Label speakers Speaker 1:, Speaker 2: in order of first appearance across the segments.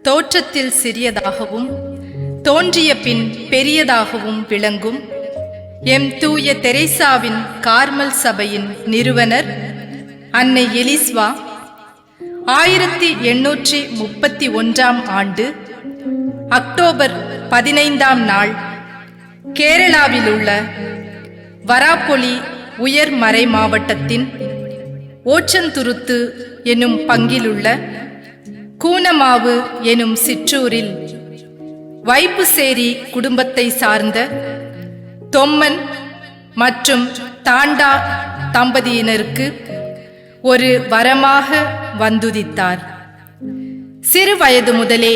Speaker 1: தோற்றத்தில் சிறியதாகவும் தோன்றிய பின் பெரியதாகவும் விளங்கும் எம் தூய தெரேசாவின் கார்மல் சபையின் நிறுவனர் அன்னை எலிஸ்வா 1831 ஆண்டு அக்டோபர் 15 நாள் கேரளாவில் உள்ள வராப்பொலி உயர் மறை மாவட்டத்தின் ஓச்சந்துருத்து எனும் பங்கிலுள்ள கூனமாவு எனும் சிற்றூரில் வைப்புசேரி குடும்பத்தை சார்ந்த தொம்மன் மற்றும் தாண்டா தம்பதியினருக்கு ஒரு வரமாக வந்துதித்தார். சிறு வயது முதலே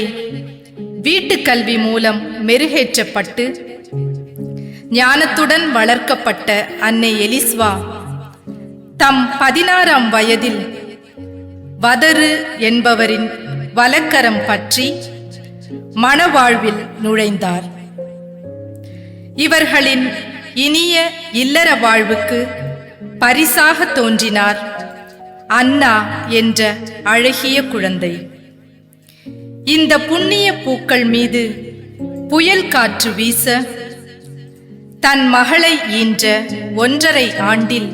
Speaker 1: வீட்டுக்கல்வி மூலம் மெருகேற்றப்பட்டு ஞானத்துடன் வளர்க்கப்பட்ட அன்னை எலிஸ்வா தம் 16ஆம் வயதில் வதரு என்பவரின் வலக்கரம் பற்றி மணவாழ்வில் நுழைந்தார். இவர்களின் இனிய இல்லற வாழ்வுக்கு பரிசாக தோன்றினார் அன்னா என்ற அழகிய குழந்தை. இந்த புண்ணிய பூக்கள் மீது புயல் காற்று வீச தன் மகளை ஈன்ற 1½ ஆண்டில்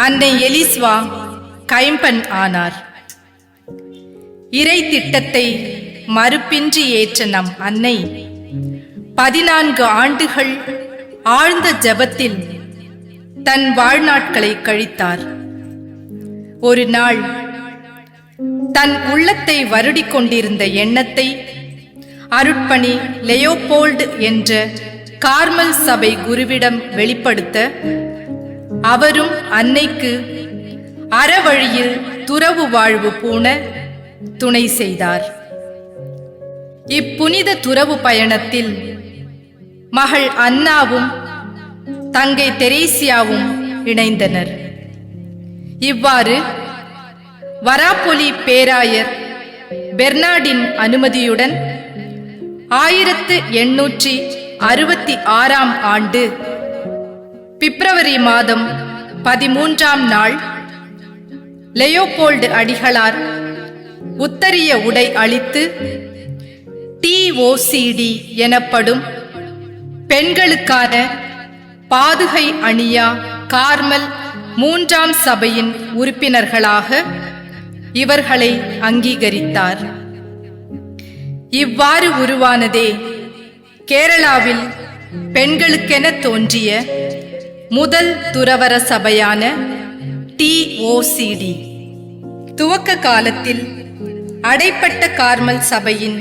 Speaker 1: அன்னை எலிஸ்வா கைம்பெண் ஆனார். இறை திட்டத்தை மறுப்பின்றி ஏற்ற நம் அன்னை 14 ஆண்டுகள் ஆழ்ந்த ஜெபத்தில் தன் வாழ்நாட்களை கழித்தார். ஒரு நாள் தன் உள்ளத்தை வருடிக் கொண்டிருந்த எண்ணத்தை அருட்பணி லெயோபோல்டு என்ற கார்மல் சபை குருவிடம் வெளிப்படுத்த அவரும் அன்னைக்கு அறவழியில் துறவு வாழ்வு பூண துணை செய்தார். இப்புனித துறவு பயணத்தில் மகள் அன்னாவும் தங்கை தெரேசியாவும் இணைந்தனர். இவ்வாறு வராப்பொலி பேராயர் பெர்னார்டின் அனுமதியுடன் 1866 ஆண்டு பிப்ரவரி மாதம் 13 நாள் லெயோபோல்டு அடிகளார் உத்தரிய உடை அளித்து TOCD எனப்படும் பெண்களுக்கான பாதுகை அணியா கார்மல் 3ஆம் சபையின் உறுப்பினர்களாக இவர்களை அங்கீகரித்தார். இவ்வாறு உருவானதே கேரளாவில் பெண்களுக்கென தோன்றிய முதல் துறவற சபையான TOCD. துவக்க காலத்தில் அடைப்பட்ட கார்மல் சபையின்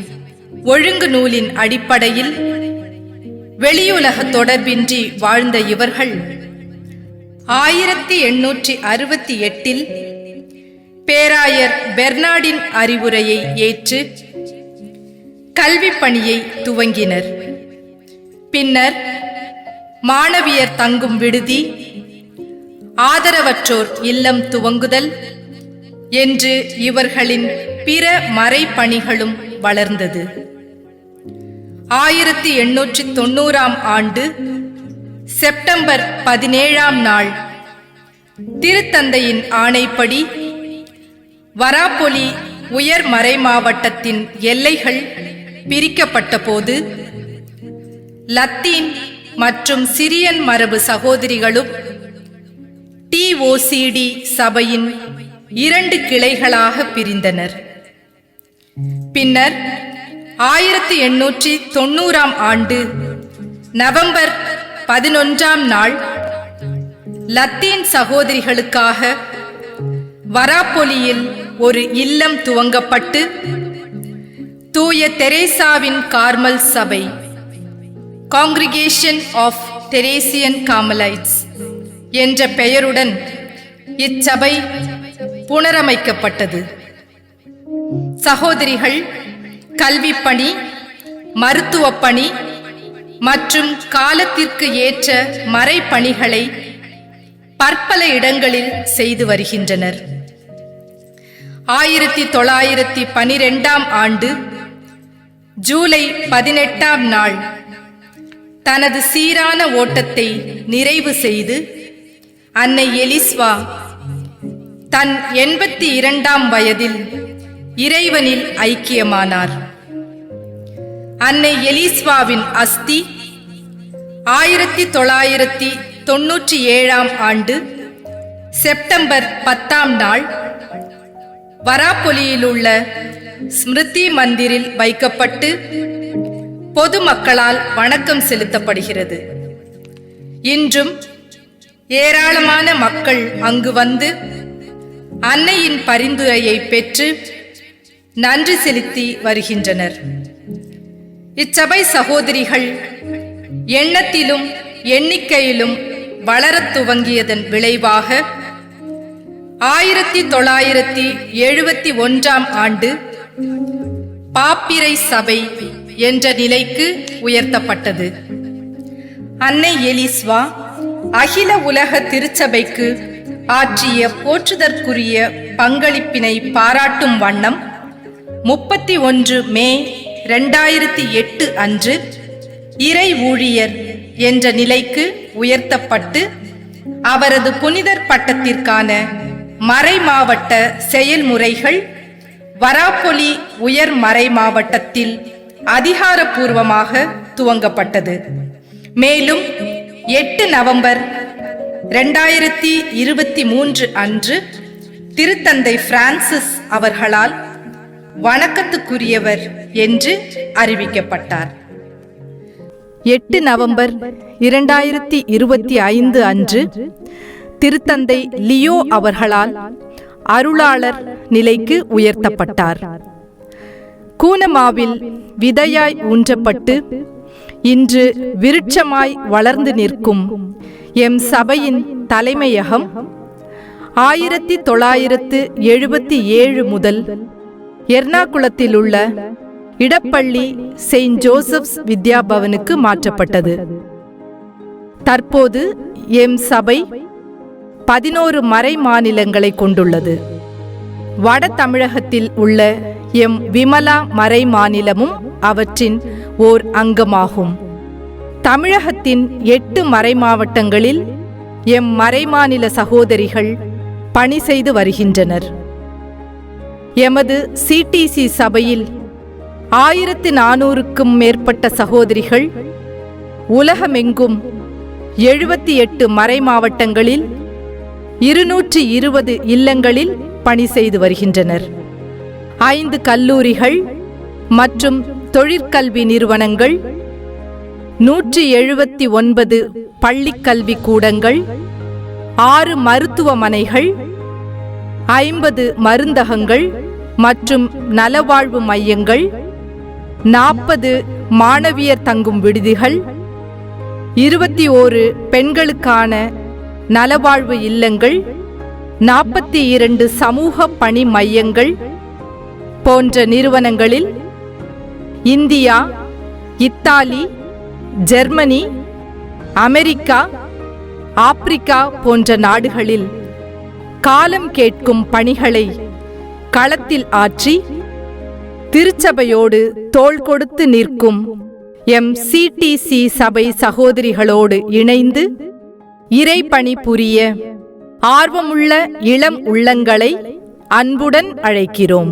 Speaker 1: ஒழுங்கு நூலின் அடிப்படையில் வெளியுலக தொடர்பின்றி வாழ்ந்த இவர்கள் 1868 பேராயர் பெர்னார்டின் அறிவுரையை ஏற்று கல்வி பணியை துவங்கினர். பின்னர் மாணவியர் தங்கும் விடுதி, ஆதரவற்றோர் இல்லம் துவங்குதல் என்று இவர்களின் பிற மறைப்பணிகளும் வளர்ந்தது. 1890 ஆண்டு செப்டம்பர் 17 நாள் திருத்தந்தையின் ஆணைப்படி வராப்பொலி உயர் மறை மாவட்டத்தின் எல்லைகள் பிரிக்கப்பட்ட போது லத்தீன் மற்றும் சிரியன் மரபு சகோதரிகளும் TOCD சபையின் 2 கிளைகளாக பிரிந்தனர். பின்னர் 1890 ஆண்டு நவம்பர் 11 நாள் லத்தீன் சகோதரிகளுக்காக வராப்பொலியில் ஒரு இல்லம் துவங்கப்பட்டு தூய தெரேசாவின் கார்மல் சபை காங்கிரிகேஷன் ஆஃப் தெரேசியன் கார்மலைட்ஸ் என்ற பெயருடன் இச்சபை புனரமைக்கப்பட்டது. சகோதரிகள் கல்வி பணி, மருத்துவ பணி மற்றும் காலத்திற்கு ஏற்ற மறைப்பணிகளை பற்பல இடங்களில் செய்து வருகின்றனர். 1912 ஆண்டு ஜூலை 18 நாள் தனது சீரான ஓட்டத்தை நிறைவு செய்து அன்னை எலிஸ்வா தன் 82 வயதில் இறைவனில் ஐக்கியமானார். அன்னை எலிஸ்வாவின் அஸ்தி 1997 ஆண்டு செப்டம்பர் 10 நாள் வராப்பொலியிலுள்ள ஸ்மிருதி மந்திரில் வைக்கப்பட்டு பொதுமக்களால் வணக்கம் செலுத்தப்படுகிறது. இன்றும் ஏராளமான மக்கள் அங்கு வந்து அன்னையின் பரிந்துரையை பெற்று நன்றி செலுத்தி வருகின்றனர். இச்சபை சகோதரிகள் எண்ணத்திலும் எண்ணிக்கையிலும் வளரத் துவங்கியதன் விளைவாக 1971 ஆண்டு பாப்பிரை சபை என்ற நிலைக்கு உயர்த்தப்பட்டது. அன்னை எலிஸ்வா அகில உலக திருச்சபைக்கு ஆற்றிய போற்றுதற்குரிய பங்களிப்பினை பாராட்டும் வண்ணம் 31 மே 2008 அன்று இறை ஊழியர் என்ற நிலைக்கு உயர்த்தப்பட்டு அவரது புனிதர் பட்டத்திற்கான மறைமாவட்ட செயல்முறைகள் வராப்பொலி உயர் மறை மாவட்டத்தில் அதிகாரப்பூர்வமாக துவங்கப்பட்டது. மேலும் 8 நவம்பர் 2023 அன்று திருத்தந்தை பிரான்சிஸ் அவர்களால் வணக்கத்துக்குரியவர் என்று அறிவிக்கப்பட்டார். 8 நவம்பர் 2025 அன்று திருத்தந்தை லியோ அவர்களால் அருளாளர் நிலைக்கு உயர்த்தப்பட்டார். கூனமாவில் விதையாய் ஊன்றப்பட்டு இன்று விருட்சமாய் வளர்ந்து நிற்கும் எம் சபையின் தலைமையகம் 1977 முதல் எர்ணாகுளத்திலுள்ள இடப்பள்ளி செயின்ட் ஜோசப்ஸ் வித்யாபவனுக்கு மாற்றப்பட்டது. தற்போது எம் சபை 11 மறை மாநிலங்களை கொண்டுள்ளது. வட தமிழகத்தில் உள்ள எம் விமலா மறை மாநிலமும் அவற்றின் ஓர் அங்கமாகும். தமிழகத்தின் 8 மறை மாவட்டங்களில் எம் மறைமாநில சகோதரிகள் பணி செய்து வருகின்றனர். எமது சிடிசி சபையில் 1400க்கும் மேற்பட்ட சகோதரிகள் உலகமெங்கும் 78 மறை மாவட்டங்களில் 220 இல்லங்களில் பணி செய்து வருகின்றனர். 5 கல்லூரிகள் மற்றும் தொழிற்கல்வி நிறுவனங்கள், 179 பள்ளிக்கல்வி கூடங்கள், 6 மருத்துவமனைகள், 50 மருந்தகங்கள் மற்றும் நலவாழ்வு மையங்கள், 40 மாணவியர் தங்கும் விடுதிகள், 21 பெண்களுக்கான நலவாழ்வு இல்லங்கள், 42 சமூக பணி மையங்கள் போன்ற நிறுவனங்களில் India, Italy, Germany, America, Africa போன்ற நாடுகளில் காலம் கேட்கும் பணிகளை களத்தில் ஆற்றி திருச்சபையோடு தோள் கொடுத்து நிற்கும் எம் சிடிசி சபை சகோதரிகளோடு இணைந்து இறைப்பணி புரிய ஆர்வமுள்ள இளம் உள்ளங்களை அன்புடன் அழைக்கிறோம்.